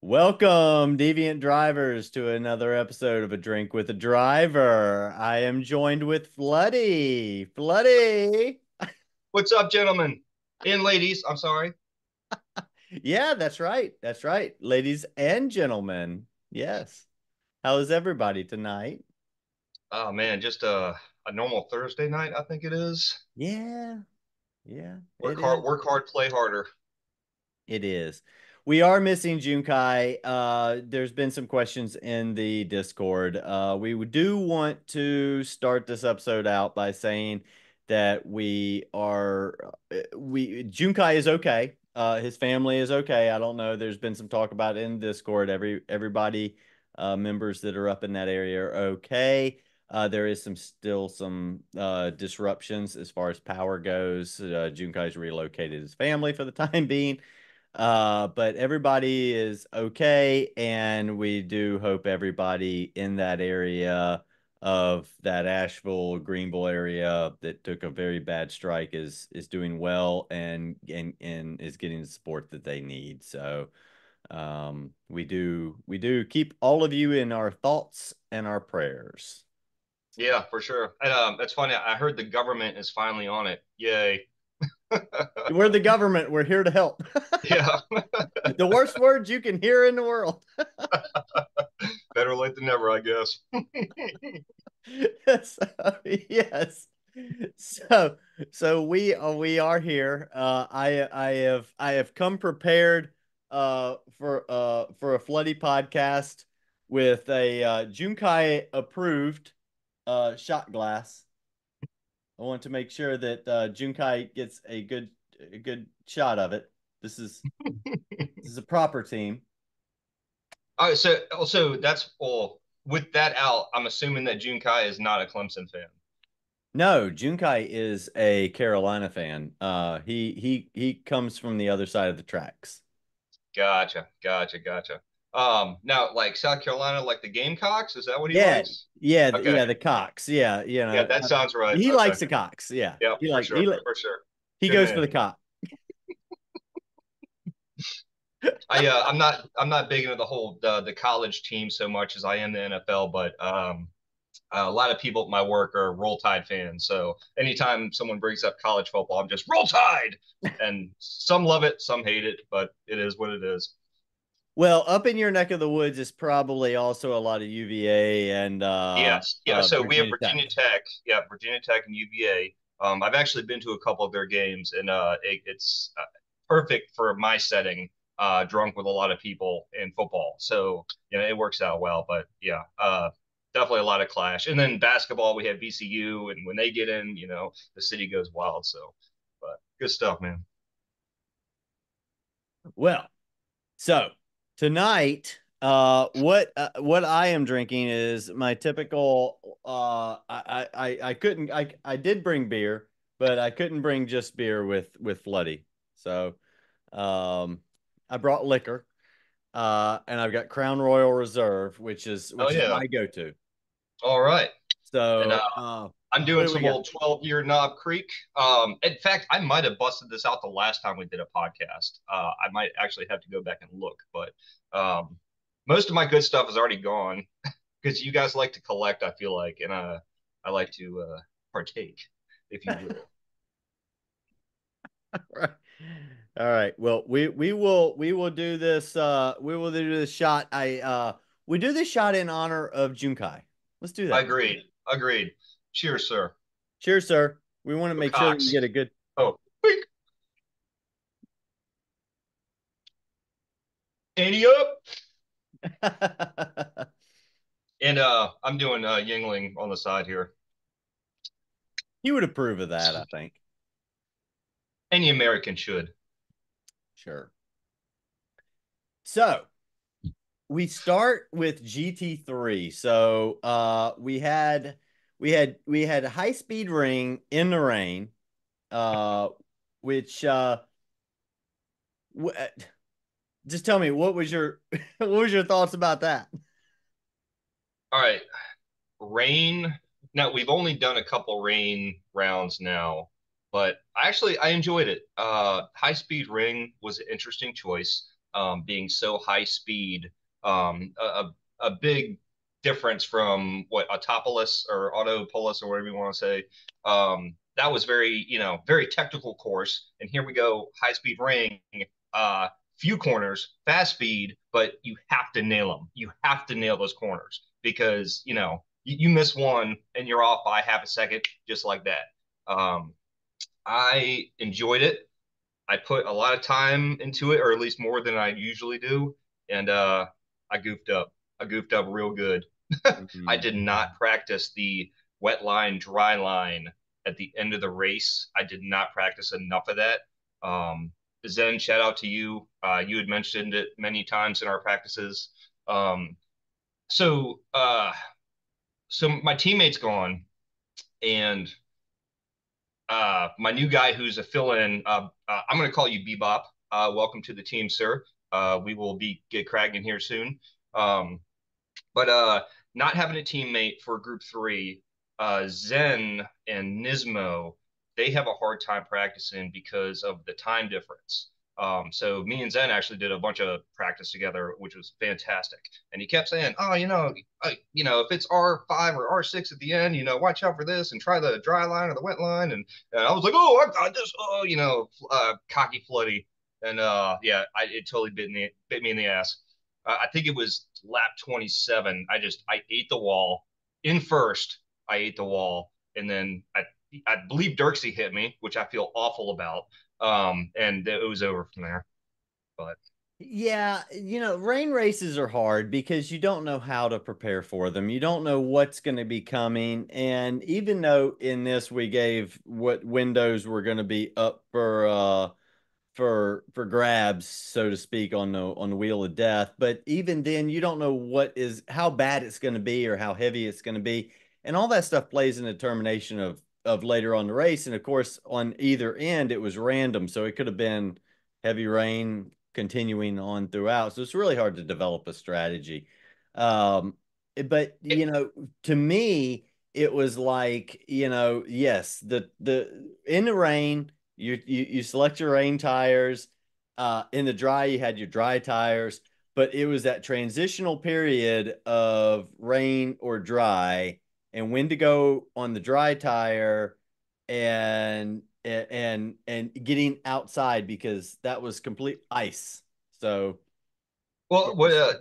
Welcome, deviant drivers, to another episode of A Drink with a Driver. I am joined with Floody. Floody. What's up, gentlemen and ladies? I'm sorry. Yeah, that's right. That's right. Ladies and gentlemen. Yes. How is everybody tonight? Oh man, just a normal Thursday night, I think it is. Yeah, yeah, Work it hard, is. work hard, play harder. It is. We are missing Junkai. There's been some questions in the Discord. We do want to start this episode out by saying that we Junkai is okay. His family is okay. I don't know. There's been some talk about it in Discord. Everybody members that are up in that area are okay. There is still some disruptions as far as power goes. Junkai's relocated his family for the time being. But everybody is okay, and we do hope everybody in that area of that Asheville, Greenville area that took a very bad strike is doing well and is getting the support that they need. So we do keep all of you in our thoughts and our prayers. Yeah, for sure. And that's funny. I heard the government is finally on it. Yay. We're the government. We're here to help. Yeah, The worst words you can hear in the world. better late than never, I guess. So, yes. So we are here. I have come prepared for a Floody podcast with a Junkai approved shot glass. I want to make sure that Junkai gets a good shot of it. This is a proper team. All right, so also that's well, with that out, I'm assuming that Junkai is not a Clemson fan. No, Junkai is a Carolina fan. He comes from the other side of the tracks. Gotcha. Now like South Carolina, like the Gamecocks, is that what he Yeah, likes? yeah, Okay. yeah. The Cox. Yeah, Yeah, that sounds right. he Okay. likes the Cox. Yeah, Yeah, he for like sure, for sure. he Good goes for man. the Cox. I'm not big into the whole the college team so much as I am the NFL, but a lot of people at my work are Roll Tide fans. So anytime someone brings up college football, I'm just Roll Tide, and some love it, some hate it, but it is what it is. Well, up in your neck of the woods is probably also a lot of UVA and Yes, yeah. So we have Virginia Tech. Virginia Tech, yeah, Virginia Tech and UVA. I've actually been to a couple of their games, and it's perfect for my setting, drunk with a lot of people in football. So it works out well. But yeah, definitely a lot of clash. And then basketball, we have VCU, and when they get in, the city goes wild. So, but good stuff, man. Well, so tonight, what I am drinking is my typical. I couldn't. I did bring beer, but I couldn't bring just beer with Floody. So, um, I brought liquor. And I've got Crown Royal Reserve, which is Oh which is yeah. my go-to. All right. And So, I'm what doing do we some got? old 12-year Knob Creek. In fact, I might have busted this out the last time we did a podcast. I might actually have to go back and look, but most of my good stuff is already gone because you guys like to collect, I feel like, and I like to partake, if you will. All right. Well, we will do this. We will do this shot. We do this shot in honor of Junkai. Let's do that. Agreed. Agreed. Cheers, sir. Cheers, sir. We want to Go make sure that you Cox. get a good. Oh, wink. Ante up. And I'm doing Yingling on the side here. You would approve of that, I think. Any American should. Sure. So we start with GT3. So we had a high speed ring in the rain, uh, which w- uh, just tell me what was your what was your thoughts about that? All right. Rain. Now we've only done a couple rain rounds now, but I enjoyed it. High speed ring was an interesting choice. being so high speed, a big difference from what Autopolis or Autopolis or whatever you want to say. That was very, very technical course. And here we go, high speed ring, uh, few corners, fast speed, but you have to nail them. You have to nail those corners because, you miss one and you're off by half a second, just like that. Um, I enjoyed it. I put a lot of time into it, or at least more than I usually do, and I goofed up. I goofed up real good. I Mhm. did not practice the wet line, dry line at the end of the race. I did not practice enough of that. Um, Zen, shout out to you. You had mentioned it many times in our practices. Um, so, uh, so my teammate's gone, and my new guy who's a fill-in. I'm going to call you Bebop. Welcome to the team, sir. We will be get cracking here soon. Um, but not having a teammate for Group Three, Zen and Nismo, they have a hard time practicing because of the time difference. So me and Zen actually did a bunch of practice together, which was fantastic. And he kept saying, "Oh, if it's R5 or R6 at the end, watch out for this and try the dry line or the wet line." And I was like, "Oh, I got this." Oh, cocky, floody, and yeah, it totally bit me in the ass. I think it was lap 27. I ate the wall in first. I ate the wall, and then I believe Dirksey hit me, which I feel awful about. And it was over from there. But Yeah, rain races are hard because you don't know how to prepare for them. You don't know what's going to be coming. And even though in this we gave what windows were going to be up for grabs, so to speak, on the wheel of death. But even then, you don't know how bad it's going to be or how heavy it's going to be, and all that stuff plays in the determination of later on the race. And of course, on either end, it was random, so it could have been heavy rain continuing on throughout. So it's really hard to develop a strategy. But to me, it was like, yes, the in the rain you select your rain tires. In the dry, you had your dry tires, but it was that transitional period of rain or dry, and when to go on the dry tire, and getting outside because that was complete ice. So well, it was,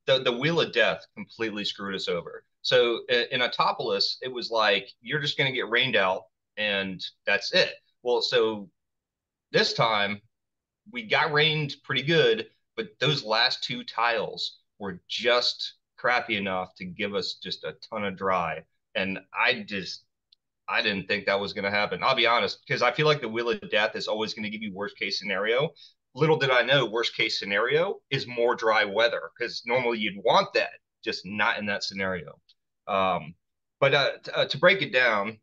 the wheel of death completely screwed us over. So in Autopolis, it was like you're just going to get rained out, and that's it. Well, so this time we got rained pretty good, but those last two tiles were just crappy enough to give us just a ton of dry. And I didn't think that was going to happen. I'll be honest, because I feel like the wheel of death is always going to give you worst case scenario. Little did I know, worst case scenario is more dry weather because normally you'd want that, just not in that scenario. Um, but to break it down,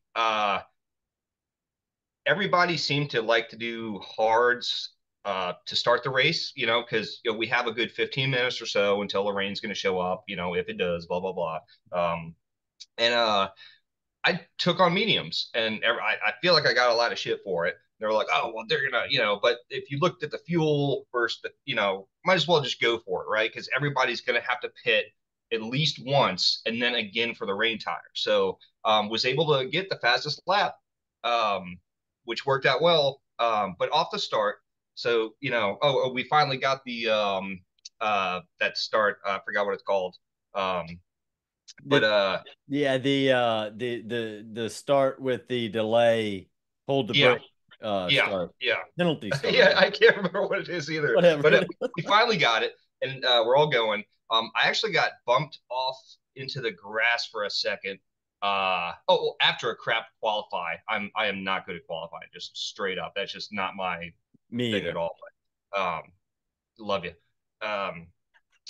everybody seemed to like to do hards to start the race, because we have a good 15 minutes or so until the rain's going to show up, if it does, blah blah blah. And I took on mediums, and I feel like I got a lot of shit for it. They were like, "Oh, well, they're gonna," But if you looked at the fuel first, might as well just go for it, right? Because everybody's gonna have to pit at least once, and then again for the rain tire. So was able to get the fastest lap, um, which worked out well. But off the start, so we finally got the that start. I forgot what it's called. Um, but the yeah, the start with the delay, hold the yeah, brake, yeah, start, yeah. penalty start, Yeah, I can't remember what it is either. whatever But it is. we finally got it, and we're all going. I actually got bumped off into the grass for a second. Well, after a crap qualify, I am not good at qualifying, just straight up. That's just not my Me thing either. at all. But, love you. Um,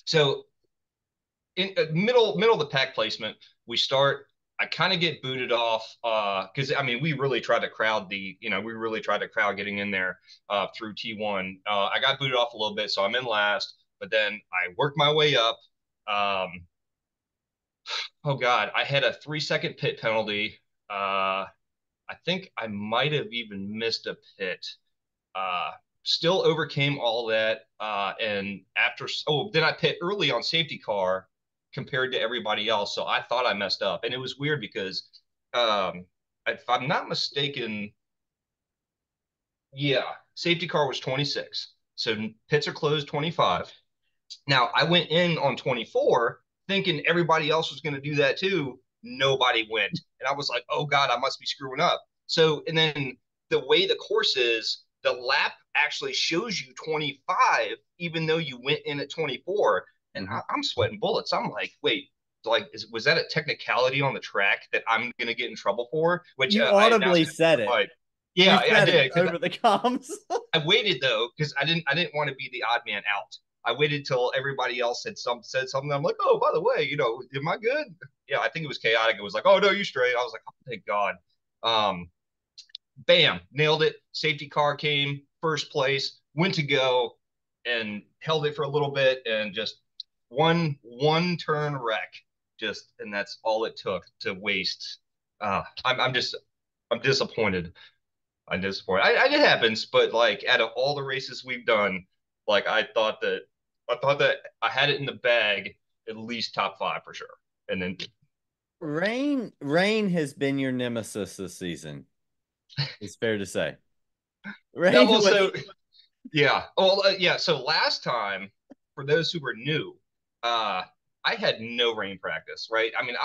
so in middle of the pack placement, we start. I kind of get booted off because I mean we really tried to crowd we really tried to crowd getting in there through T1. I got booted off a little bit, so I'm in last, but then I worked my way up. Um, oh God, I had a 3-second pit penalty. I think I might have even missed a pit. Uh, still overcame all that. And after, then I pit early on safety car compared to everybody else. So I thought I messed up. And it was weird because, if I'm not mistaken, yeah, safety car was 26. So pits are closed 25. Now I went in on 24 thinking everybody else was going to do that too. Nobody went. And I was like, oh God, I must be screwing up. So, and then the way the course is, the lap actually shows you 25, even though you went in at 24. And Mhm. I'm sweating bullets. I'm like, wait, was that a technicality on the track that I'm going to get in trouble for? Which You I announced audibly it. said it. Like, You yeah, I said it did. Because over the comms. I waited though because I didn't want to be the odd man out. I waited till everybody else said something. I'm like, oh, by the way, am I good? Yeah, I think it was chaotic. It was like, oh no, you straight. I was like, oh, thank God. Um, Bam, nailed it. Safety car came first place, went to go, and held it for a little bit, and just one turn wreck. Just and that's all it took to waste. I'm disappointed. I'm disappointed. It happens, but like out of all the races we've done, like I thought that I had it in the bag, at least top five for sure. And then Rain has been your nemesis this season. It's fair to say. now Rain was also, yeah. Well, yeah. So last time, for those who were new, uh, I had no rain practice. Right. I mean,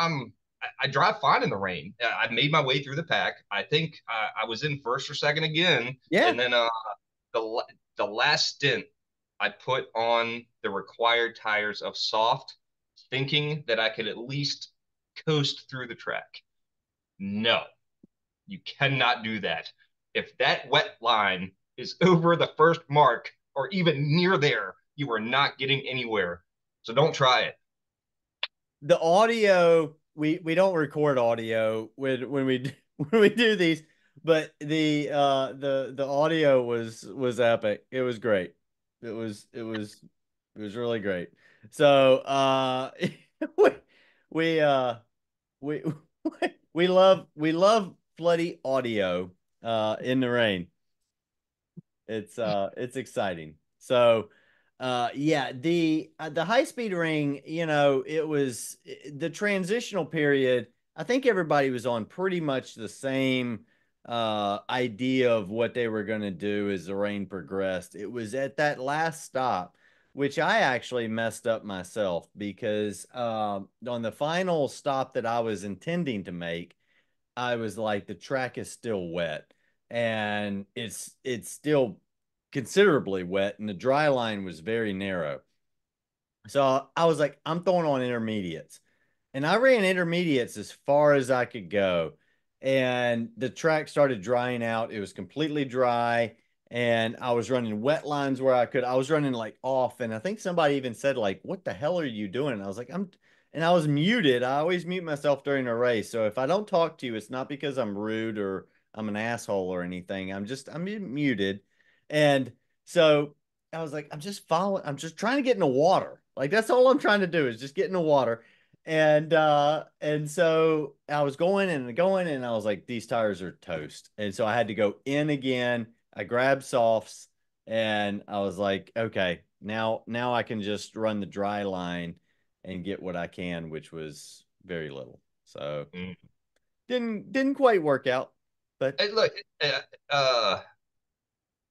I drive fine in the rain. I made my way through the pack. I think I was in first or second again, yeah. and then the the last stint, I put on the required tires of soft, thinking that I could at least coast through the track. No, you cannot do that. If that wet line is over the first mark or even near there, you are not getting anywhere. So don't try it. The audio we don't record audio when we when we do these, but the audio was epic. It was great. It was really great. So we we uh we we love floody audio in the rain. It's exciting. So yeah, the high speed ring, it was the transitional period. I think everybody was on pretty much the same idea of what they were going to do as the rain progressed. It was at that last stop, which I actually messed up myself because on the final stop that I was intending to make, I was like, the track is still wet and it's still considerably wet, and the dry line was very narrow. So I was like, I'm throwing on intermediates. And I ran intermediates as far as I could go. And the track started drying out. It was completely dry. And I was running wet lines where I could. I was running like off. And I think somebody even said, like, what the hell are you doing? And I was like, and I was muted. I always mute myself during a race. So if I don't talk to you, it's not because I'm rude or I'm an asshole or anything. I'm muted. And so I was like, I'm just trying to get in the water. Like that's all I'm trying to do is just get in the water. And so I was going and I was like, these tires are toast. And so I had to go in again. I grabbed softs and I was like, okay, now I can just run the dry line and get what I can, which was very little. So Mm. didn't quite work out, but Hey, look, uh,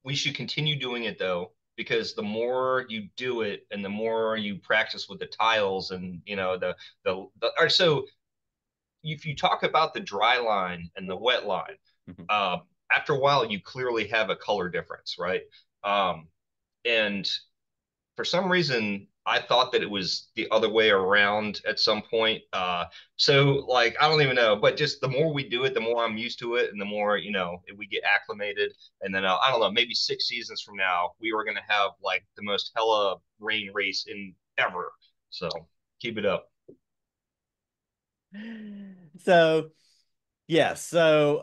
we should continue doing it though, because the more you do it and the more you practice with the tiles and the or so if you talk about the dry line and the wet line, uh, after a while you clearly have a color difference, right? Um, and for some reason I thought that it was the other way around at some point. So like I don't even know, but just the more we do it, the more I'm used to it, and the more we get acclimated. And then I don't know, maybe 6 seasons from now, we were gonna have like the most hella rain race in ever. So keep it up. so yes, so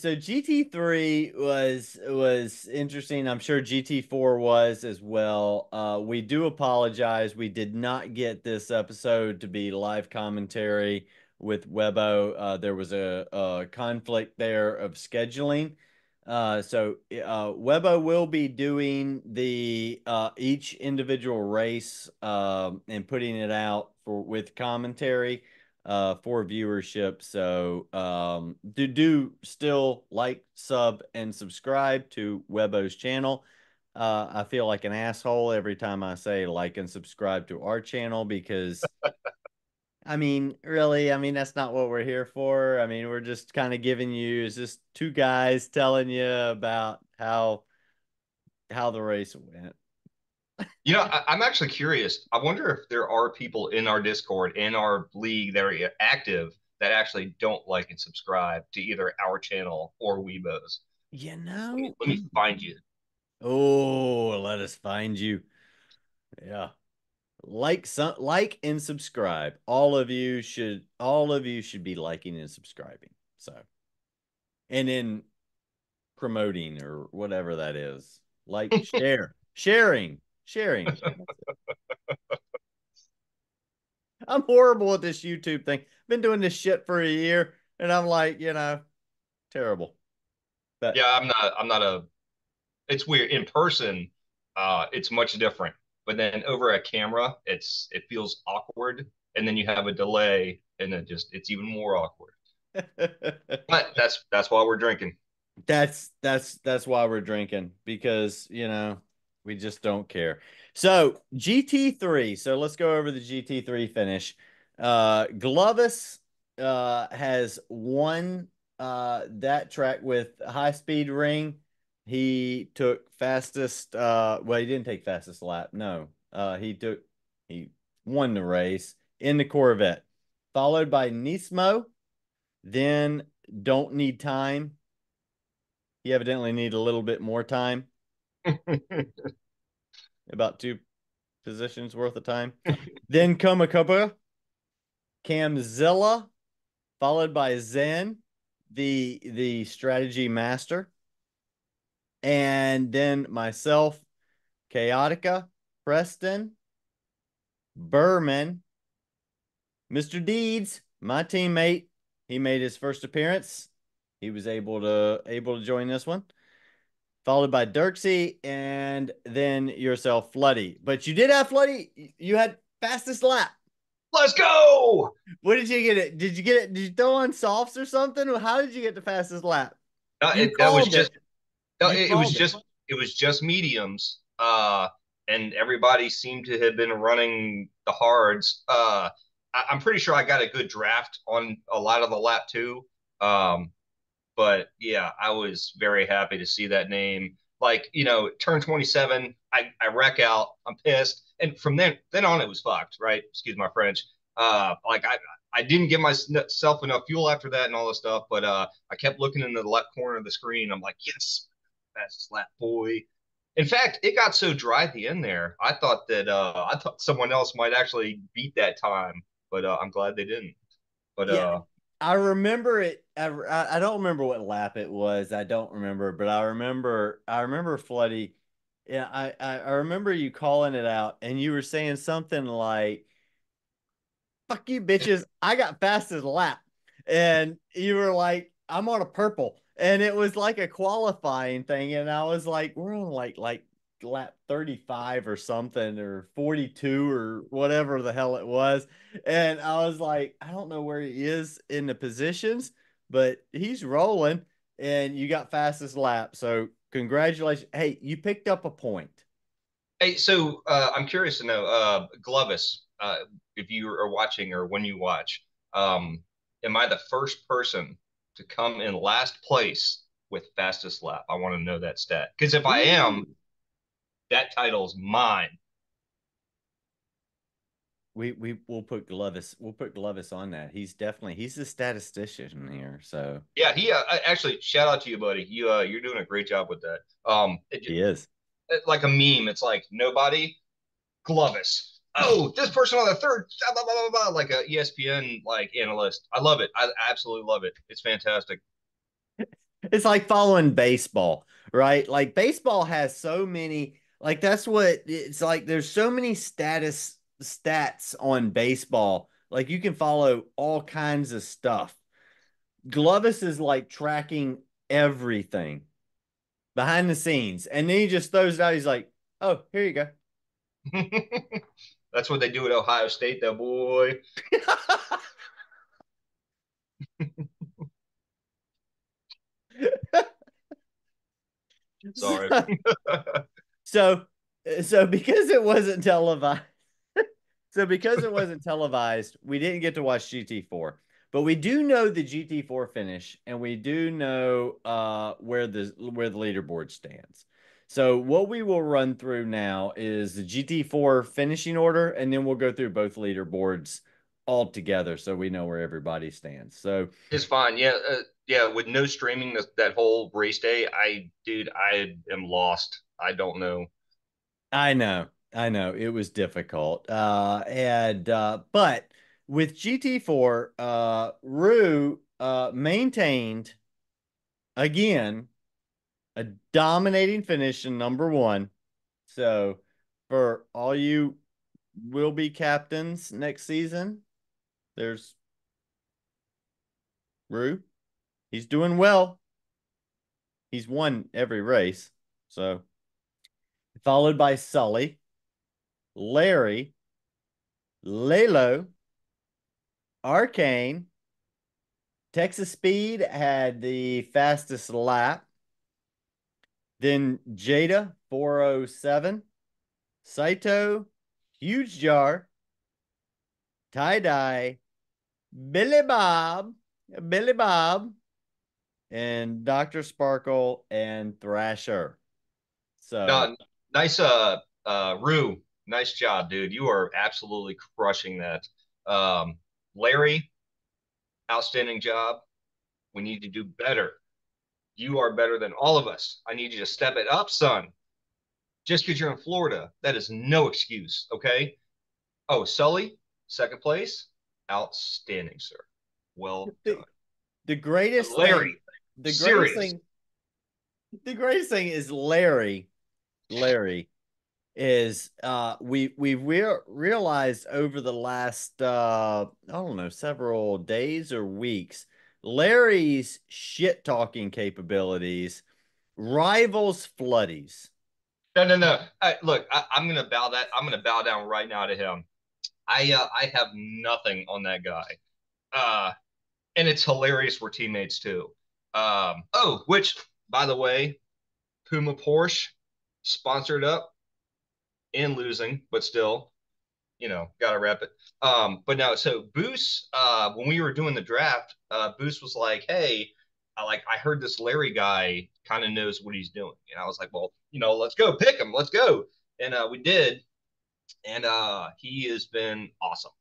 GT3 was interesting. I'm sure GT4 was as well. We do apologize. We did not get this episode to be live commentary with Webo. There was a conflict there of scheduling. Webo will be doing the each individual race and putting it out for with commentary for viewership. So do still like, sub, and subscribe to Webo's channel. I feel like an asshole every time I say like and subscribe to our channel because I mean, really, I mean, that's not what we're here for. I mean, we're just kind of giving you, it's just two guys telling you about how the race went. I'm actually curious. I wonder if there are people in our Discord, in our league that are active that actually don't like and subscribe to either our channel or Weibo's. You know, Let me find you. oh, let us find you. Yeah. Like and subscribe. All of you should be liking and subscribing. So, and then promoting or whatever that is. Like, sharing. I'm horrible at this YouTube thing. Been doing this shit for a year, and I'm like, terrible. But Yeah, I'm not a it's weird. In person, it's much different. But then over a camera, it feels awkward. And then you have a delay and then just it's even more awkward. But that's why we're drinking. that's why we're drinking because we just don't care. So GT3. So let's go over the GT3 finish. Glovis has won that track with high speed ring. He took fastest. Well, he didn't take fastest lap. No, he won the race in the Corvette, followed by Nismo. Then don't need time. He evidently needed a little bit more time, about two positions worth of time. Then Komakopa, Camzilla, followed by Zen, the strategy master, and then myself, Chaotica, Preston, Berman, Mr. Deeds, my teammate. He made his first appearance. He was able to join this one. Followed by Dirksey, and then yourself, Floody. But you did have Floody. You had fastest lap. Let's go. What did you get it? Did you get it? Did you throw on softs or something? How did you get the fastest lap? You That was called just it. no, You called it. it was just mediums. And everybody seemed to have been running the hards. I'm pretty sure I got a good draft on a lot of the lap too. Um, But yeah, I was very happy to see that name. Like, turn 27, I wreck out, I'm pissed. And from then on, it was fucked, right? Excuse my French. Like I didn't give myself enough fuel after that and all this stuff, but I kept looking in the left corner of the screen. I'm like, yes, fastest lap boy. In fact, it got so dry at the end there. I thought someone else might actually beat that time, but I'm glad they didn't. But Yeah, I remember it. I don't remember what lap it was. I don't remember, but I remember Floody. Yeah, I remember you calling it out, and you were saying something like, fuck you bitches, I got fastest lap. And you were like, I'm on a purple. And it was like a qualifying thing. And I was like, we're on like lap 35 or something, or 42 or whatever the hell it was. And I was like, I don't know where he is in the positions, but he's rolling and you got fastest lap. So congratulations. Hey, you picked up a point. hey, so I'm curious to know, Glovis, if you are watching or when you watch, um, am I the first person to come in last place with fastest lap? I want to know that stat because if I am, Ooh. that title's mine. We'll put Glovis on that. He's the statistician here, so Yeah, he actually shout out to you, buddy. You're doing a great job with that. he is. Like a meme. It's like nobody Glovis. Oh, this person on the third, blah, blah, blah, blah, like a ESPN like analyst. I love it. I absolutely love it. It's fantastic. It's like following baseball, right? Like baseball has so many, like that's what it's like. There's so many stats on baseball. Like you can follow all kinds of stuff. Glovis is like tracking everything. behind the scenes. And then he just throws it out. He's like, oh, here you go. That's what they do at Ohio State, though, boy. Sorry. so, so because it wasn't televised, so because it wasn't televised, we didn't get to watch GT4. But we do know the GT4 finish, and we do know where the leaderboard stands. So what we will run through now is the GT4 finishing order, and then we'll go through both leaderboards all together so we know where everybody stands. So It's fine. Yeah, yeah. With no streaming that whole race day, dude, I am lost. I don't know. I know it was difficult. And but with GT4, Rue maintained again a dominating finish in number one. So for all you will be captains next season, there's Rue. He's doing well. He's won every race. So followed by Sully, Larry, Lalo, Arcane. Texas Speed had the fastest lap. Then Jada, 407. Saito, Huge Jar, Tie Dye, Billy Bob, and Dr. Sparkle and Thrasher. So, No, nice, Rue. Nice job, dude. You are absolutely crushing that. Um, Larry, outstanding job. We need to do better. You are better than all of us. I need you to step it up, son. Just because you're in Florida, that is no excuse. Okay. Oh, Sully, second place. Outstanding, sir. Well the, done. the greatest thing, Larry, the greatest serious. thing, the greatest thing is Larry is we realized over the last I don't know, several days or weeks, Larry's shit talking capabilities rivals Floodies. No, no, no. Look, I'm gonna bow that. I'm gonna bow down right now to him. I have nothing on that guy. Uh, and it's hilarious. We're teammates too. Oh, which by the way, Puma Porsche sponsored up and losing, but still, gotta wrap it. But no, so Boos, when we were doing the draft, Boos was like, "Hey, I heard this Larry guy kind of knows what he's doing," and I was like, "Well, let's go pick him, let's go," and we did, and he has been awesome.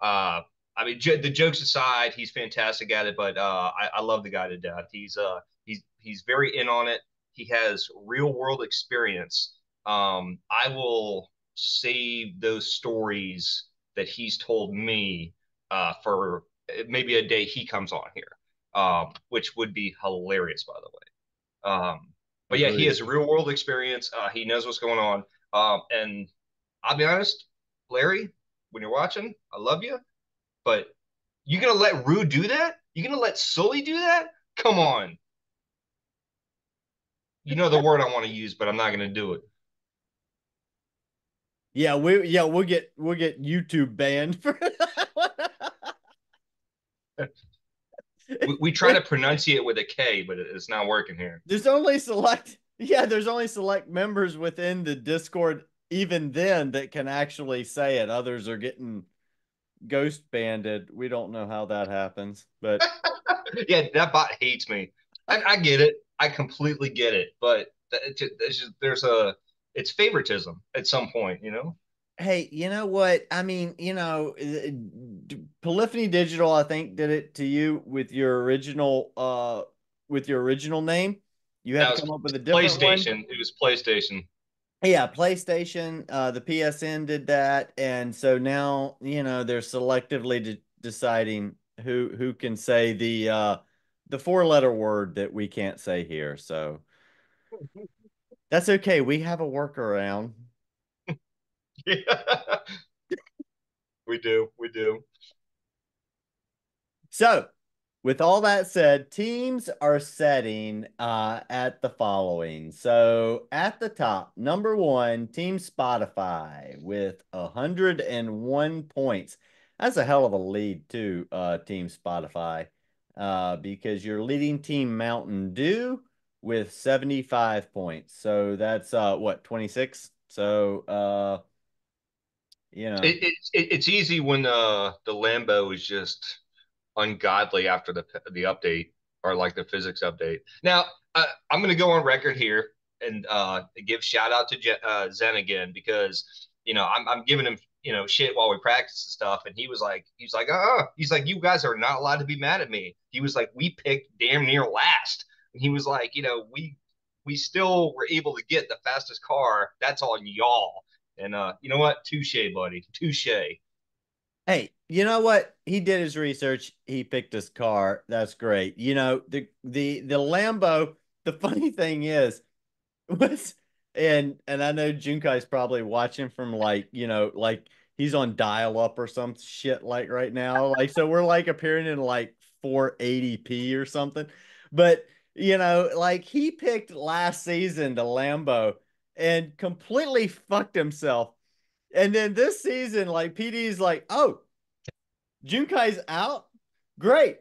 Uh, I mean, the jokes aside, he's fantastic at it, but I love the guy to death. He's very in on it. He has real world experience. I will save those stories that he's told me for maybe a day he comes on here, which would be hilarious, by the way. But yeah, he Agreed. has real world experience. He knows what's going on. And I'll be honest, Larry, when you're watching, I love you, but you gonna let Rue do that? You gonna let Sully do that? Come on. You know the word I want to use, but I'm not gonna do it. We'll get YouTube banned for We try to pronunciate with a K, but it's not working here. there's only select members within the Discord even then that can actually say it. Others are getting ghost banded. We don't know how that happens, but Yeah, that bot hates me. I get it. I completely get it. But it's favoritism at some point. hey, you know what? I mean, Polyphony Digital, I think, did it to you with your original name. You had That to was come up with a different one. PlayStation. It was PlayStation. Yeah, PlayStation, the PSN did that, and so now they're selectively deciding who can say the four-letter word that we can't say here. So that's okay. We have a workaround. Yeah, we do. We do. So with all that said, teams are setting at the following. So at the top, number one, Team Spotify with 101 points. That's a hell of a lead too, Team Spotify, because you're leading Team Mountain Dew with 75 points. So that's what, 26? So you know. It's easy when the Lambo is just ungodly after the update or like the physics update. Now, I'm going to go on record here and give shout out to Zen again because I'm giving him shit while we practice and stuff, and he's like you guys are not allowed to be mad at me. He was like we picked damn near last, and he was like we still were able to get the fastest car. That's on y'all. And you know what? Touche, buddy. Touche. Hey, you know what? He did his research. He picked his car. That's great. The Lambo, the funny thing is, was and I know Junkai's probably watching from like he's on dial up or some shit like right now. Like so we're like appearing in like 480p or something. But like he picked last season the Lambo and completely fucked himself. And then this season, like PD's like, oh, Junkai's out. Great.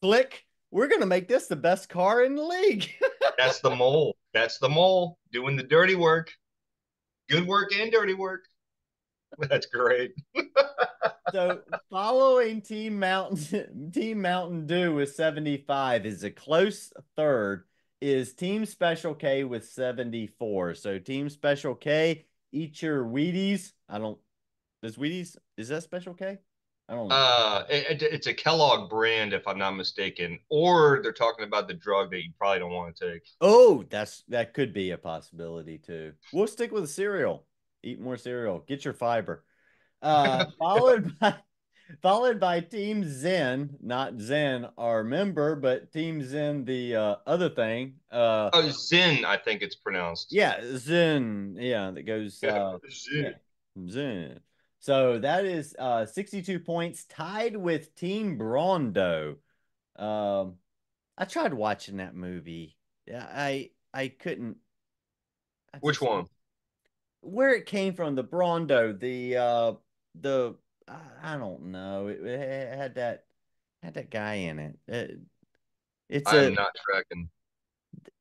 Click. We're gonna make this the best car in the league. That's the mole. That's the mole doing the dirty work. Good work and dirty work. That's great. So following Team Mountain Dew with 75 is a close third is Team Special K with 74. So Team Special K, eat your Wheaties. I don't Does Wheaties is that Special K? I don't know. It's a Kellogg brand, if I'm not mistaken, or they're talking about the drug that you probably don't want to take. Oh, that could be a possibility too. We'll stick with the cereal. Eat more cereal. Get your fiber. Followed by Team Zen, not Zen, our member, but Team Zen, the other thing. Oh, Zin, I think it's pronounced. Yeah, Zen. Yeah, that goes yeah, Zin. Zen. So that is 62 points, tied with Team Brondo. Um, I tried watching that movie. Yeah, I couldn't. I Which just one? where it came from, the Brondo, the I don't know. It had that guy in it. It's I a am not tracking.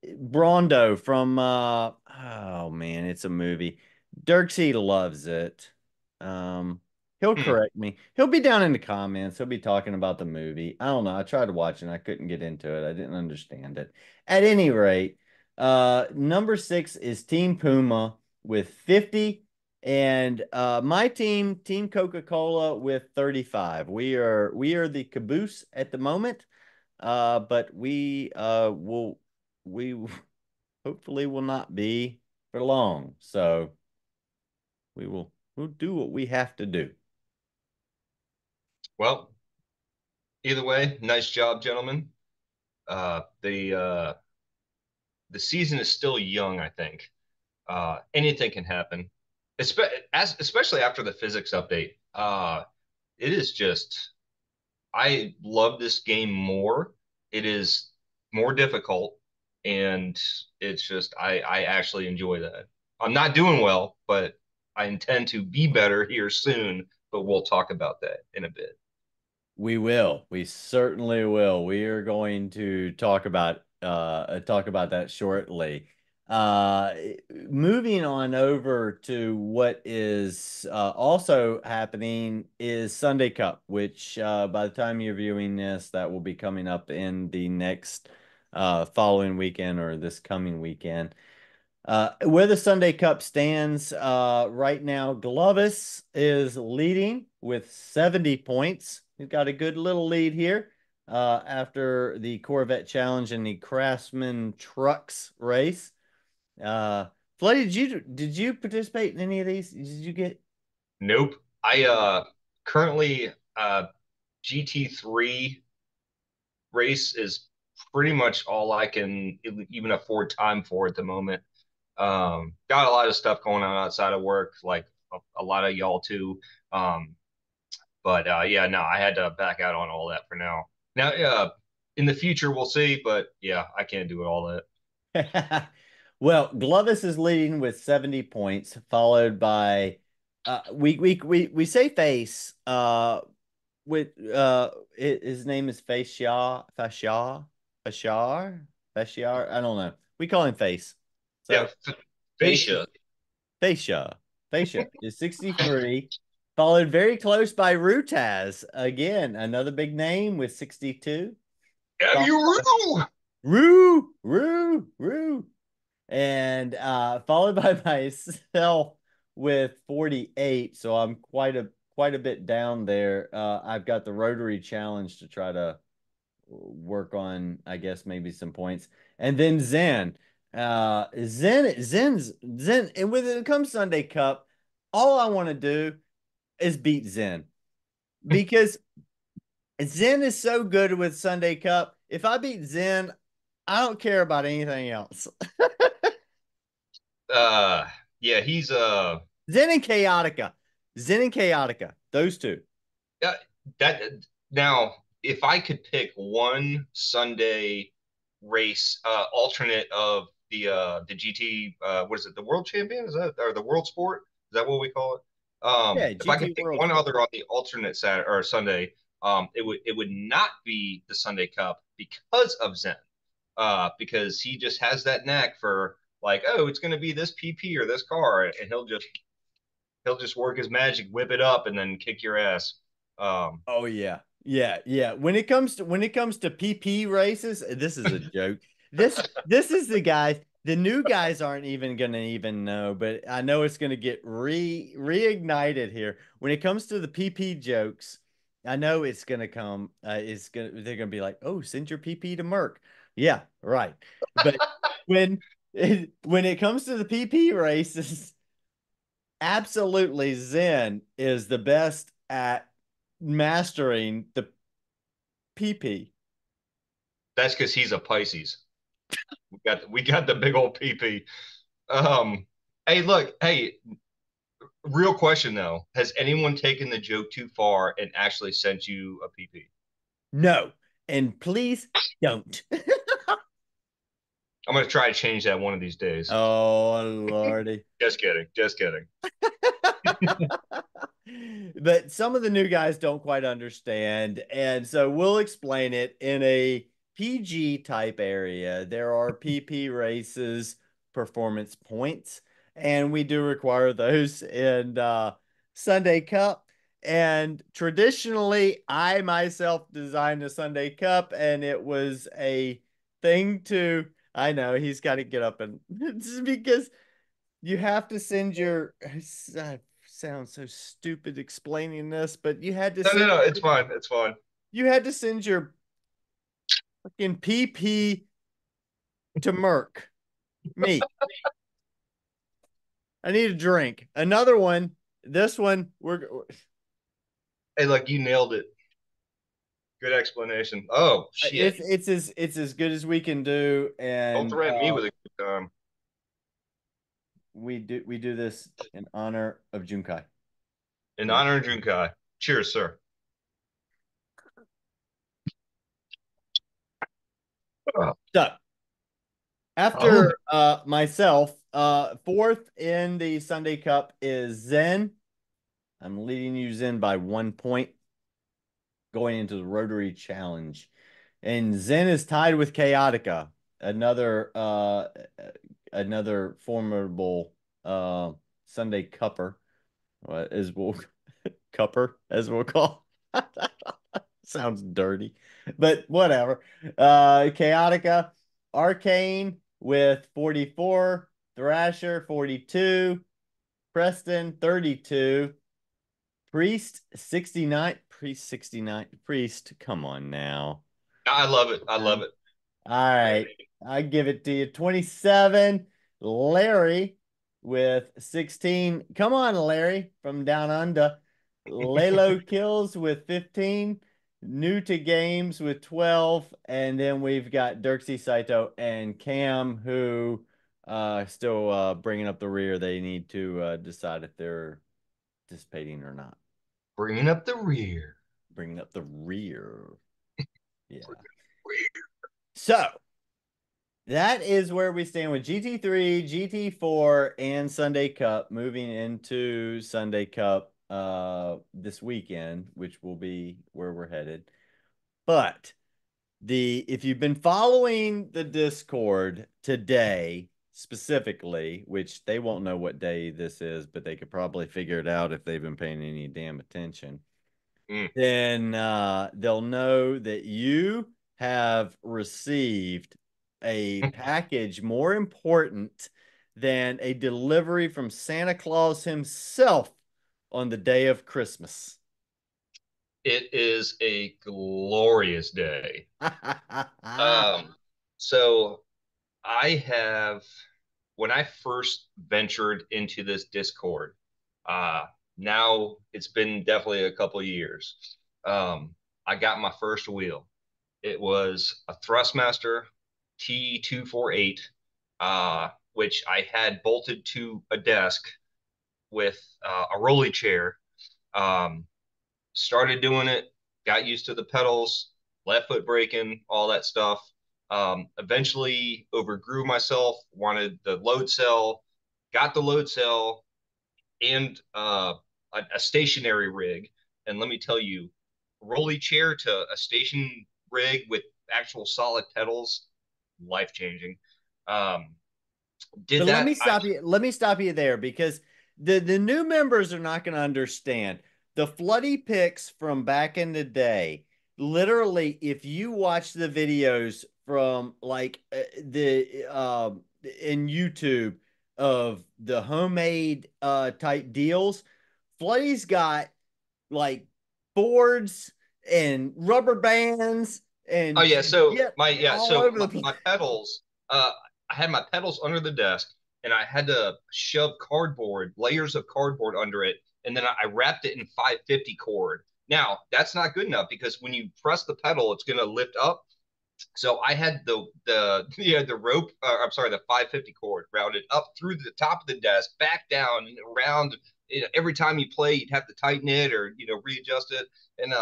Brondo from oh man, it's a movie. Dirksey loves it. Um he'll Hmm. correct me. He'll be down in the comments. He'll be talking about the movie. I don't know. I tried to watch it and I couldn't get into it. I didn't understand it. At any rate, number 6 is Team Puma with 50 and my team, Team Coca-Cola with 35. We are the caboose at the moment. But we hopefully will not be for long. So we'll do what we have to do. Well, either way, nice job, gentlemen. The season is still young, I think. Anything can happen, especially after the physics update. It is just I love this game more. It is more difficult, and it's just I actually enjoy that. I'm not doing well, but I intend to be better here soon. But we'll talk about that in a bit. We will. We certainly will. We are going to talk about that shortly. Uh Moving on over to what is also happening is Sunday Cup, which by the time you're viewing this, that will be coming up in the next following weekend or this coming weekend. Where the Sunday Cup stands right now, Glovis is leading with 70 points. He's got a good little lead here after the Corvette Challenge and the Craftsman Trucks race. Uh, Floody, did you participate in any of these? Did you get? Nope. I currently GT3 race is pretty much all I can even afford time for at the moment. Got a lot of stuff going on outside of work, like a lot of y'all too. But yeah, no, I had to back out on all that for now. Now, in the future, we'll see. But yeah, I can't do it all that. Well, Glovis is leading with 70 points, followed by we say face with his name is Fashar. I don't know. We call him Face. Yeah, So Face fascia. Fascia. Fascia is 63, followed very close by Rutaz. Again, another big name with 62. Have you Roo? Roo. And followed by myself with 48. So I'm quite a bit down there. I've got the Rotary Challenge to try to work on, I guess, maybe some points. And then Zen. Zen, and when it comes Sunday Cup, all I want to do is beat Zen because Zen is so good with Sunday Cup. If I beat Zen, I don't care about anything else. Uh, yeah, he's Zen and Chaotica. Zen and Chaotica. Those two. uh, that now. If I could pick one Sunday race alternate of the GT, what is it, the World Champion? Is that or the World Sport? Is that what we call it? Yeah, If I GT could pick World one Sport. other on the alternate Saturday or Sunday, it would not be the Sunday Cup because of Zen, because he just has that knack for like, oh, it's going to be this PP or this car, and he'll just work his magic, whip it up, and then kick your ass. Um, Oh yeah. Yeah. When it comes to PP races, this is a joke. This is the guys. The new guys aren't even gonna even know, but I know it's gonna get reignited here. When it comes to the PP jokes, I know it's gonna come. They're gonna be like, oh, send your PP to Merck. Yeah, right. But when when it comes to the PP races, absolutely Zen is the best at mastering the PP. that's because he's a Pisces. We got the big old PP. Um, hey, look, hey, real question though, has anyone taken the joke too far and actually sent you a PP? No, and please don't. I'm gonna try to change that one of these days. Oh, Lordy. Just kidding, just kidding. But some of the new guys don't quite understand. And so we'll explain it in a PG type area. There are PP races, performance points, and we do require those in Sunday Cup. And traditionally, I myself designed a Sunday Cup, and it was a thing to, I know he's got to get up and because you have to send your I sound so stupid explaining this, but No, no, no, it's fine, it's fine. you had to send your fucking PP to Merck. Me. I need a drink. Another one. This one we're Hey, look, you nailed it. Good explanation. Oh shit! it's as good as we can do, Don't and threaten me with a good time. we do this in honor of Junkai. In honor of Junkai. Cheers, sir. So Oh, after myself, fourth in the Sunday Cup is Zen. I'm leading you Zen by 1 point going into the Rotary Challenge. And Zen is tied with Chaotica, another another formidable Sunday Cupper. What is we'll Cupper as we'll call. Sounds dirty, but whatever. Chaotica, Arcane with 44, Thrasher 42, Preston 32, Priest 69, Priest 69, Priest, come on now. I love it. I love it. All right, I give it to you. 27, Larry with 16. Come on, Larry from down under. Lalo kills with 15. New to games with 12. And then we've got Dirksy Saito and Cam who still bringing up the rear. They need to decide if they're participating or not. Bringing up the rear. Bringing up the rear. Yeah. So that is where we stand with GT3, GT4, and Sunday Cup moving into Sunday Cup this weekend, which will be where we're headed. But the if you've been following the Discord today specifically, which they won't know what day this is, but they could probably figure it out if they've been paying any damn attention, Mm. then they'll know that you have received a package more important than a delivery from Santa Claus himself on the day of Christmas. It is a glorious day. Um, so I have, when I first ventured into this Discord, uh, now it's been definitely a couple of years. I got my first wheel. It was a Thrustmaster T248, which I had bolted to a desk with a rolly chair. Um, Started doing it, got used to the pedals, left foot braking, all that stuff. Eventually overgrew myself, wanted the load cell, got the load cell and a stationary rig. And let me tell you, rolly chair to a station rig with actual solid pedals, life changing. Um, did But let that. me stop you. Let me stop you there because the new members are not going to understand the floody pics from back in the day. Literally, if you watch the videos from like the in YouTube of the homemade type deals, Floody's got like boards and rubber bands Oh and yeah, just so get my yeah, all so over my, the place. my pedals, I had my pedals under the desk and I had to shove cardboard, layers of cardboard under it, and then I wrapped it in 550 cord. Now, that's not good enough because when you press the pedal, it's gonna lift up. So I had the yeah the rope, I'm sorry, the 550 cord rounded up through the top of the desk, back down and around. Every time you play, you'd have to tighten it or readjust it. And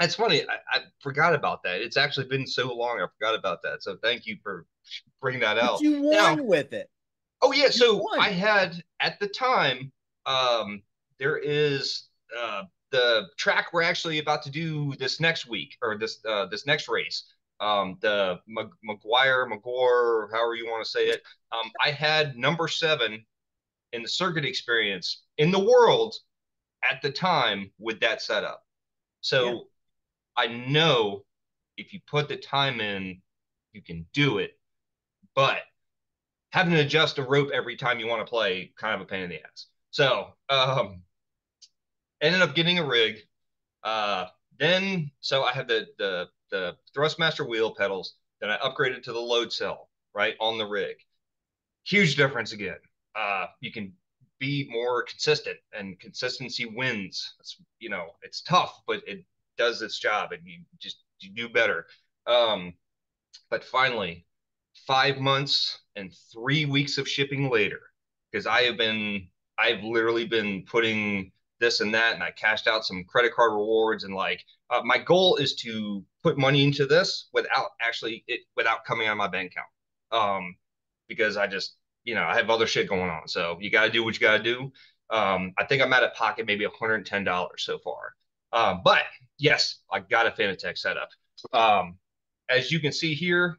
it's funny. I forgot about that. It's actually been so long. I forgot about that. So thank you for bringing that But out. you Now, won with it. oh yeah. You So I won. had at the time, there is the track we're actually about to do this next week or this next race. The McGuire, however you want to say it. I had number 7 in the circuit experience in the world at the time with that setup. Yeah. So I know if you put the time in, you can do it. But having to adjust a rope every time you want to play, kind of a pain in the ass. So ended up getting a rig. Uh, so I had the Thrustmaster wheel pedals. Then I upgraded to the load cell right on the rig. Huge difference again. You can be more consistent, and consistency wins. It's tough, but it does its job, and you do better. Um, But finally, 5 months and 3 weeks of shipping later, because I've literally been putting this and that, and I cashed out some credit card rewards, and like my goal is to put money into this without coming out of my bank account, because I have other shit going on. So you got to do what you got to do. I think I'm out of pocket maybe $110 so far, but yes, I got a Fanatec setup. Um, as you can see here,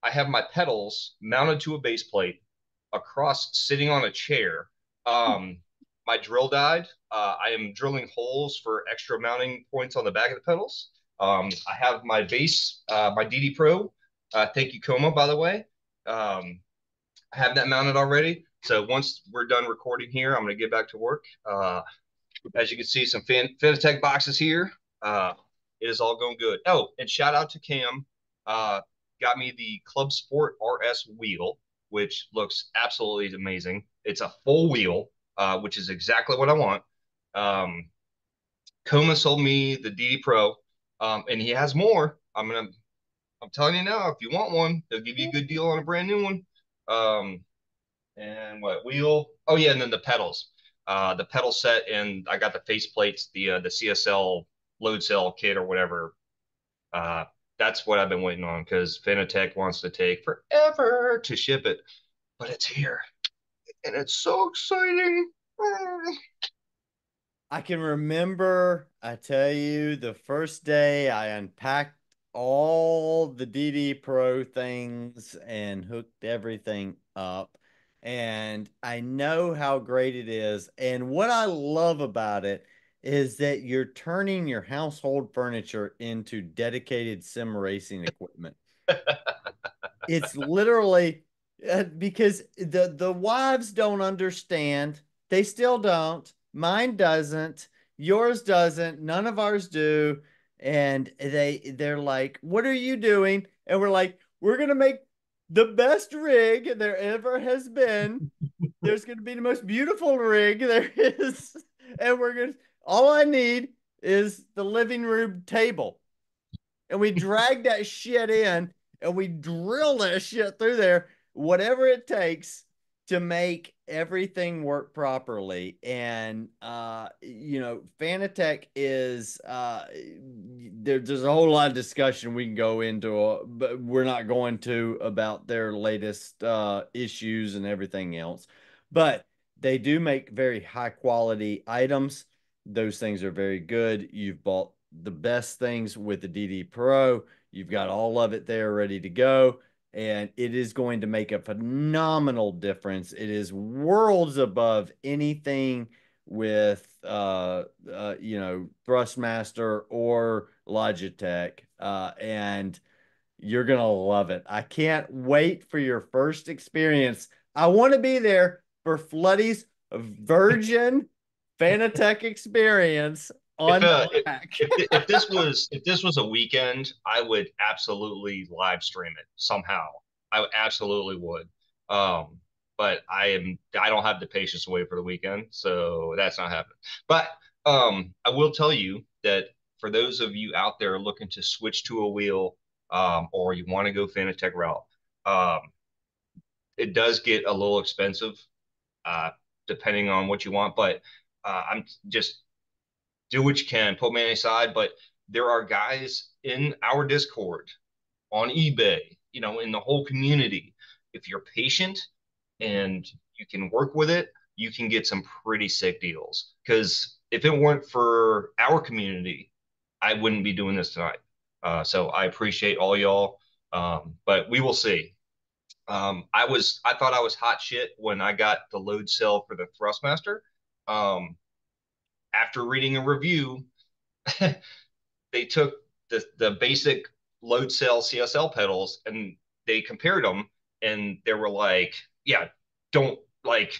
I have my pedals mounted to a base plate across sitting on a chair. Um, my drill died. I am drilling holes for extra mounting points on the back of the pedals. I have my base, my DD Pro. Thank you, Coma, by the way. I have that mounted already. So once we're done recording here, I'm going to get back to work. As you can see, some Fanatec boxes here. It is all going good. Oh, and shout out to Cam. Uh, got me the Club Sport RS wheel, which looks absolutely amazing. It's a full wheel, which is exactly what I want. Um, Coma sold me the DD Pro, and he has more. I'm telling you now, if you want one, they'll give you a good deal on a brand new one. Um, and what wheel? Oh yeah, and then the pedals. The pedal set, and I got the face plates, the CSL load cell kit or whatever. Uh, that's what I've been waiting on because Fanatec wants to take forever to ship it, but it's here and it's so exciting. I can remember, I tell you, the first day I unpacked all the DD Pro things and hooked everything up. And I know how great it is. And what I love about it is that you're turning your household furniture into dedicated sim racing equipment. It's literally because the wives don't understand. They still don't. Mine doesn't. Yours doesn't. None of ours do. And they're like, "What are you doing?" And we're like, "We're gonna make the best rig there ever has been. There's gonna be the most beautiful rig there is, and we're gonna. All I need is the living room table." And we drag that shit in and we drill that shit through there, whatever it takes to make everything work properly. And Fanatec is there's a whole lot of discussion we can go into, but we're not going to about their latest issues and everything else. But they do make very high quality items. Those things are very good. You've bought the best things with the DD Pro. You've got all of it there ready to go. And it is going to make a phenomenal difference. It is worlds above anything with Thrustmaster or Logitech. And you're gonna love it. I can't wait for your first experience. I want to be there for Floody's Virgin Fanatec experience If on uh if, track. if this was a weekend, I would absolutely live stream it somehow. I absolutely would. Um, but I don't have the patience to wait for the weekend, so that's not happening. But I will tell you that for those of you out there looking to switch to a wheel, or you want to go Fanatec route, um, it does get a little expensive, uh, depending on what you want. But I'm just do what you can, put me on any side. But there are guys in our Discord, on eBay, in the whole community. If you're patient and you can work with it, you can get some pretty sick deals. Because if it weren't for our community, I wouldn't be doing this tonight. So I appreciate all y'all, but we will see. I thought I was hot shit when I got the load cell for the Thrustmaster. Um, After reading a review, they took the basic load cell CSL pedals and they compared them, and they were like, yeah, don't like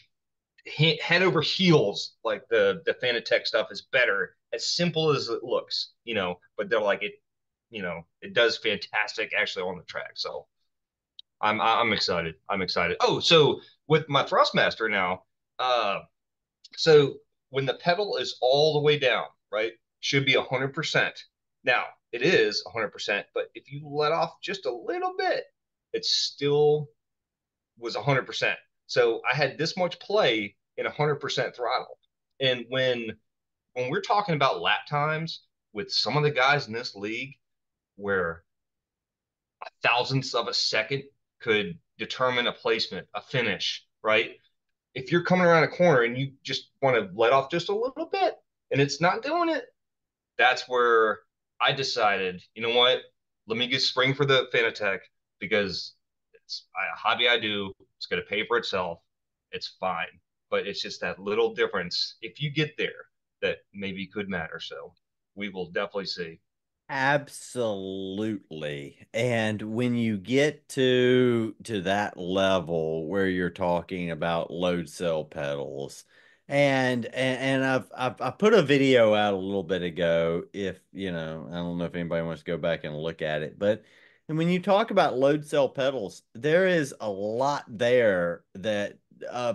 head over heels. Like the Fanatec stuff is better, as simple as it looks, but they're like it does fantastic actually on the track. So I'm excited. I'm excited. Oh, so with my Thrustmaster now, uh, so when the pedal is all the way down, right, should be 100%. Now, it is 100%, but if you let off just a little bit, it still was 100%. So I had this much play in 100% throttle. And when we're talking about lap times with some of the guys in this league where a thousandth of a second could determine a placement, a finish, right? If you're coming around a corner and you just want to let off just a little bit and it's not doing it, that's where I decided, you know what? Let me get spring for the Fanatec because it's a hobby I do. It's going to pay for itself. It's fine. But it's just that little difference, if you get there, that maybe could matter. So we will definitely see. Absolutely. And when you get to that level where you're talking about load cell pedals, and I put a video out a little bit ago. If I don't know if anybody wants to go back and look at it, but and when you talk about load cell pedals, there is a lot there that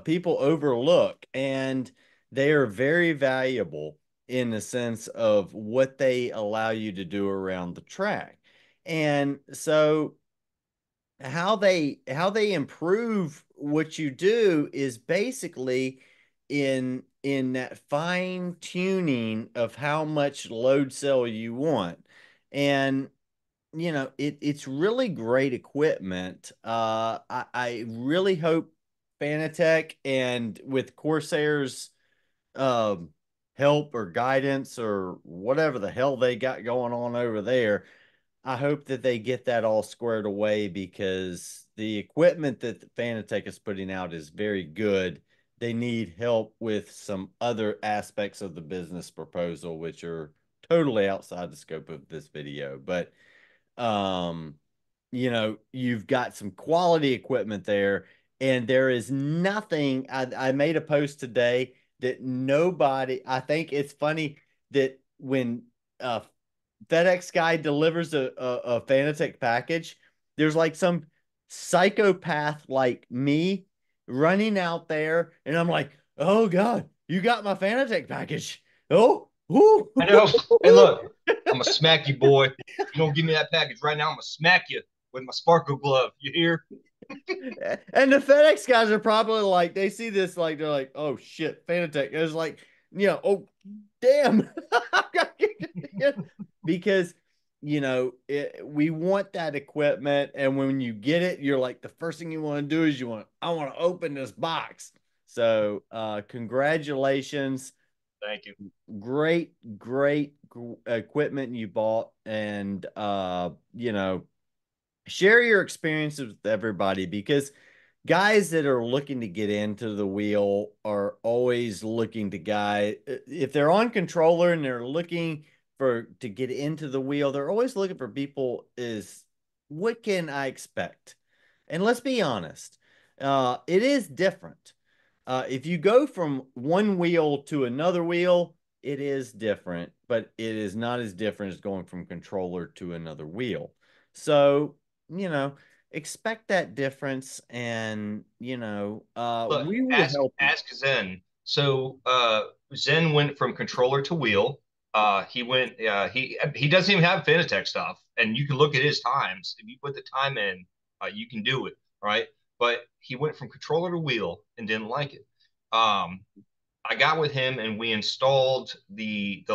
people overlook, and they are very valuable in the sense of what they allow you to do around the track. And so how they improve what you do is basically in that fine tuning of how much load cell you want. And it's really great equipment. I really hope Fanatec and with Corsair's um, help or guidance or whatever the hell they got going on over there, I hope that they get that all squared away because the equipment that Fanatec is putting out is very good. They need help with some other aspects of the business proposal, which are totally outside the scope of this video. But um, you've got some quality equipment there, and there is nothing. I made a post today that nobody, I think it's funny that when uh FedEx guy delivers a Fanatec package, there's like some psychopath like me running out there, and I'm like, oh God, you got my Fanatec package. Oh, whoo. I know. And look, I'm gonna smack you, boy. You don't give me that package right now, I'm gonna smack you with my sparkle glove. You hear? And the FedEx guys are probably like, they see this, like, they're like, oh shit, Fanatec. It's like, oh, damn. Because, we want that equipment. And when you get it, you're like, the first thing you want to do is I want to open this box. So, congratulations. Thank you. Great, great equipment you bought. And, share your experiences with everybody because guys that are looking to get into the wheel are always looking to if they're on controller and they're looking to get into the wheel, they're always looking for people is what can I expect? And let's be honest, it is different. If you go from one wheel to another wheel, it is different, but it is not as different as going from controller to another wheel. So, you know, expect that difference and, Look, we will ask help you. ask Zen. So Zen went from controller to wheel. He doesn't even have Fanatec stuff, and you can look at his times. If you put the time in, you can do it, right? But he went from controller to wheel and didn't like it. Um, I got with him and we installed the.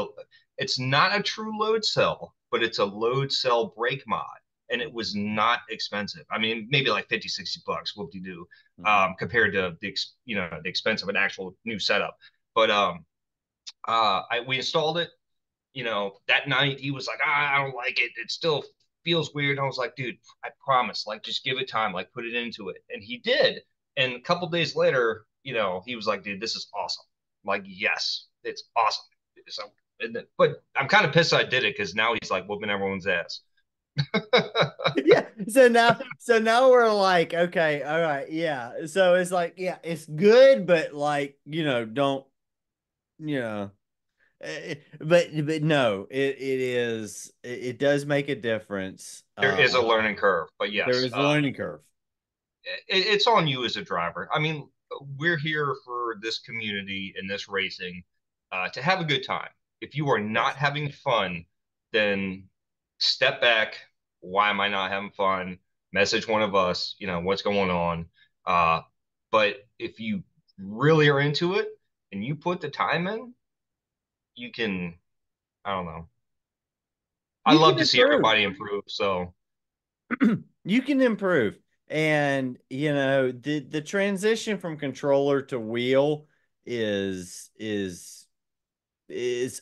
It's not a true load cell, but it's a load cell brake mod, and it was not expensive. I mean, maybe like 50, 60 bucks, whoop de doo, Mhm. compared to the expense of an actual new setup. But we installed it. That night he was like, I don't like it. It still feels weird. And I was like, dude, I promise, like, just give it time, like, put it into it. And he did. And a couple days later, he was like, dude, this is awesome. I'm like, yes, it's awesome. So, but I'm kind of pissed I did it because now he's like whooping everyone's ass. Yeah. So now we're like, okay, all right, yeah. So it's like, yeah, it's good, but like, don't, you know, but no, it does make a difference. There is a learning curve, but There yes, is a learning curve. it's on you as a driver. I mean, we're here for this community and this racing to have a good time. If you are not Yes. having fun, then step back. Why am I not having fun? Message one of us, what's going on. Uh, but if you really are into it and you put the time in, you can, I don't know. I You love can to see improve. everybody improve. So You can improve. And the transition from controller to wheel is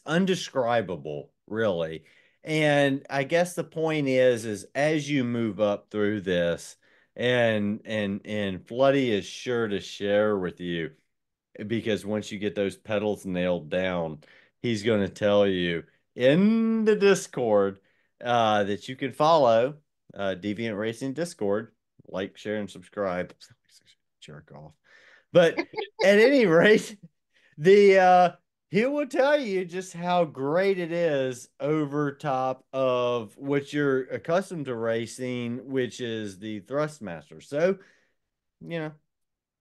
undescribable, really. And I guess the point is as you move up through this, and Floody is sure to share with you because once you get those pedals nailed down, he's going to tell you in the Discord that you can follow Deviant Racing Discord, like, share, and subscribe. Jerk off. But at any rate, the he will tell you just how great it is over top of what you're accustomed to racing, which is the Thrustmaster. So, you know,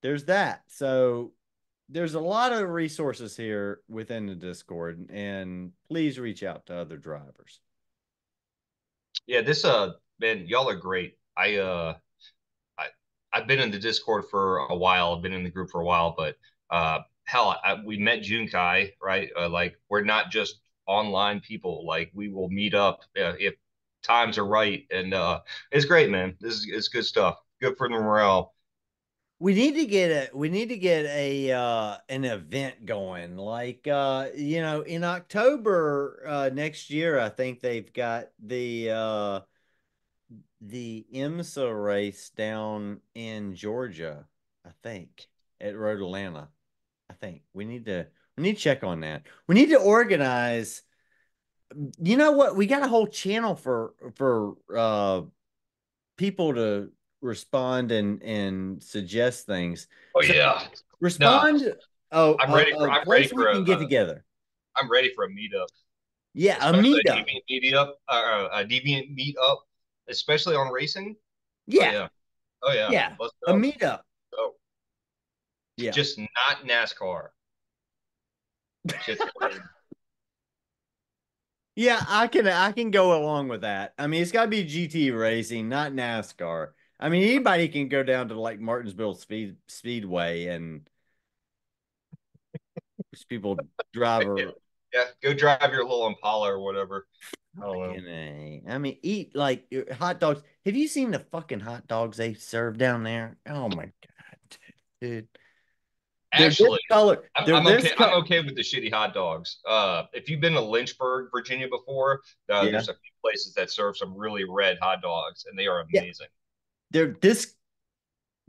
there's that. So there's a lot of resources here within the Discord, and please reach out to other drivers. yeah, this man, y'all are great. I I've been in the Discord for a while. I've been in the group for a while, but hell, we met Junkai, right? Like we're not just online people. Like we will meet up if times are right, and it's great, man. This is it's good stuff. Good for the morale. We need to get a an event going. Like in October next year, I think they've got the IMSA race down in Georgia, I think, at Road Atlanta. I think we need to check on that. We need to organize. You know what? We got a whole channel for people to respond and suggest things. Oh So yeah, no, respond a, I'm a, ready for a I'm ready place for we can get together. I'm ready for a meetup, Yeah, a especially meetup. a deviant meetup, especially on racing. Oh Yeah, yeah, oh yeah, yeah, let's a go. meetup. Oh, Yeah. just not NASCAR. Shit's crazy. Yeah, I can go along with that. I mean, it's got to be GT racing, not NASCAR. I mean, anybody can go down to like Martinsville Speedway and just people drive Yeah, or yeah. Go drive your little Impala or whatever. I don't know. fucking A. I mean, eat like hot dogs. Have you seen the fucking hot dogs they serve down there? Oh my God, dude. They're this Actually, color. I'm, They're I'm this okay. I'm color. okay with the shitty hot dogs. If you've been to Lynchburg, Virginia before, Yeah. there's a few places that serve some really red hot dogs, and they are Yeah. amazing. They're this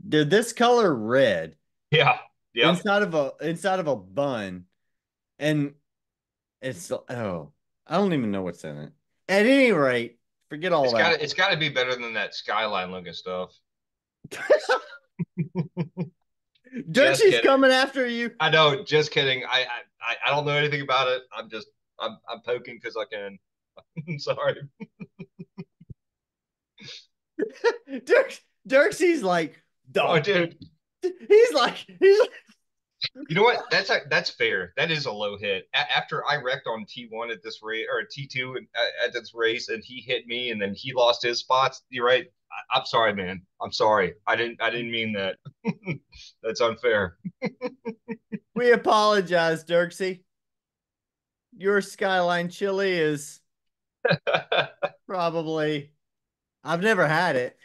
they're this color red Yeah. Yep. inside of a bun. And I don't even know what's in it. At any rate, forget all that. It's got to be better than that skyline looking stuff. Just Dirksy's kidding. coming after you. I know. Just kidding. I don't know anything about it. I'm poking because I can. I'm sorry. Dirksy's like, Oh, dog. dude. He's like, You know what? That's fair. That is a low hit. After I wrecked on T1 at this race or T2 at this race, and he hit me, and then he lost his spots. You're right. I'm sorry, man. I'm sorry. I didn't mean that. That's unfair. we apologize, Dirksy. Your Skyline chili is probably I've never had it.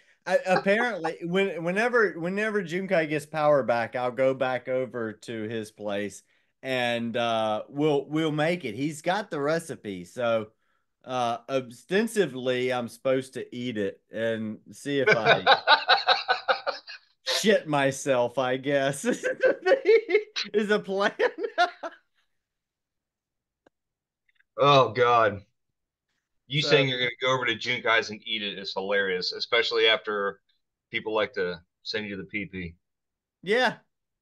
Apparently, whenever Junkai gets power back, I'll go back over to his place and we'll make it. He's got the recipe, so ostensively I'm supposed to eat it and see if I shit myself. I guess is a plan. Oh God. You So saying you're going to go over to Junkai's and eat it is hilarious, especially after people like to send you the pee. yeah,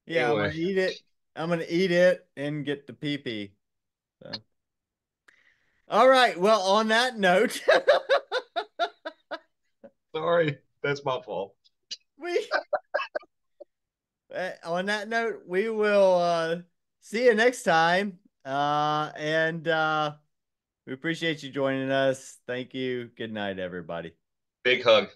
yeah, I'm Anyway, gonna eat it. I'm gonna eat it and get the pee pee. So. All right. Well, on that note, sorry. That's my fault. we on that note we will see you next time. And we appreciate you joining us. Thank you. Good night, everybody. Big hug.